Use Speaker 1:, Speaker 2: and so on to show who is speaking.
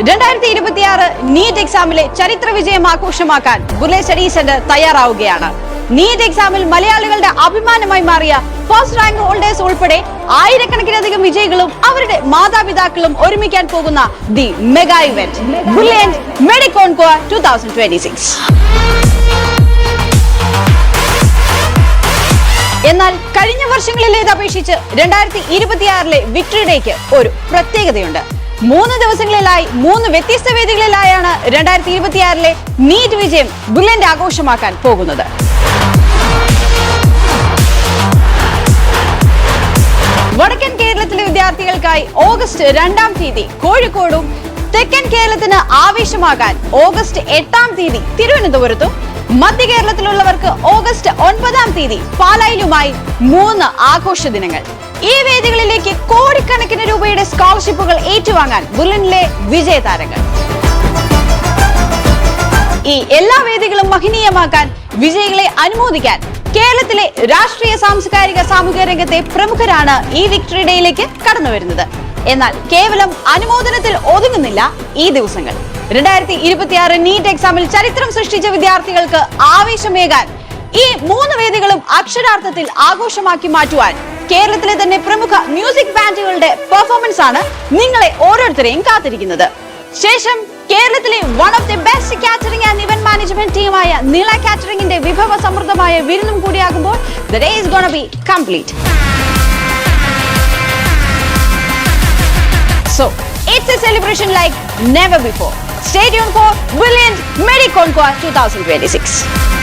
Speaker 1: 2026 NEET എക്സാമിലെ ചരിത്ര വിജയം ആഘോഷമാക്കാൻ ബുള്ളറ്റ് സ്റ്റഡി സെന്റർ തയ്യാറാവുകയാണ്. നീറ്റ് എക്സാമിൽ മലയാളികളുടെ അഭിമാനമായി മാറിയ ഫസ്റ്റ് റാങ്ക് ഹോൾഡേഴ്സ് ഉൾപ്പെടെ ആയിരക്കണക്കിനധികം വിജയികളും അവരുടെ മാതാപിതാക്കളും ഒരുമിക്കാൻ പോകുന്ന ദി മെഗാ ഇവന്റ് ബുള്ളറ്റ് മെഡിക്കോൺകോർ 2026. എന്നാൽ കഴിഞ്ഞ വർഷങ്ങളിലേത് അപേക്ഷിച്ച് 2026 വിക്ടറി ഡേക്ക് ഒരു പ്രത്യേകതയുണ്ട്. 3 ദിവസങ്ങളിലായി 3 വ്യത്യസ്ത വേദികളിലായാണ് 2026 നീറ്റ് വിജയം ബുള്ളറ്റ് ആഘോഷമാക്കാൻ പോകുന്നത്. വടക്കൻ കേരളത്തിലെ വിദ്യാർത്ഥികൾക്കായി ഓഗസ്റ്റ് 2-ാം തീയതി കോഴിക്കോടും, തെക്കൻ കേരളത്തിന് ആവേശമാകാൻ ഓഗസ്റ്റ് 8-ാം തീയതി തിരുവനന്തപുരത്തും, മധ്യ കേരളത്തിലുള്ളവർക്ക് ഓഗസ്റ്റ് 9-ാം തീയതി പാലായിലുമായി 3 ആഘോഷ ദിനങ്ങൾ. ഈ വേദികളിലേക്ക് കോടിക്കണക്കിന് രൂപയുടെ സ്കോളർഷിപ്പുകൾ ഏറ്റുവാങ്ങാൻ ബുള്ളറ്റിലെ വിജയതാരങ്ങൾ. ഈ എല്ലാ വേദികളും മഹനീയമാക്കാൻ, വിജയികളെ അനുമോദിക്കാൻ കേരളത്തിലെ രാഷ്ട്രീയ, സാംസ്കാരിക, സാമൂഹിക രംഗത്തെ പ്രമുഖരാണ് ഈ വിക്ടറി ഡേയിലേക്ക് കടന്നു വരുന്നത്. എന്നാൽ കേവലം അനുമോദനത്തിൽ ഒതുങ്ങുന്നില്ല ഈ ദിവസങ്ങൾ. 2026 നീറ്റ് എക്സാമിൽ ചരിത്രം സൃഷ്ടിച്ച വിദ്യാർത്ഥികൾക്ക് ആവേശമേകാൻ ഈ 3 വേദികളും അക്ഷരാർത്ഥത്തിൽ ആഘോഷമാക്കി മാറ്റുവാൻ കേരളത്തിലെ തന്നെ പ്രമുഖ മ്യൂസിക് ബാൻഡുകളുടെ പെർഫോമൻസ് ആണ് നിങ്ങളെ ഓരോരുത്തരെയും കാത്തിരിക്കുന്നത്. ശേഷം കേരളത്തിലെ one of the best catering and event management ടീമായ നീള കാറ്ററിംഗിന്റെ വിഭവ സമൃദ്ധമായ വിരുന്നും കൂടിയാകുമ്പോൾ the day is gonna be complete. So it's a celebration like never before. Stay tuned for Brilliant MediConcour 2026.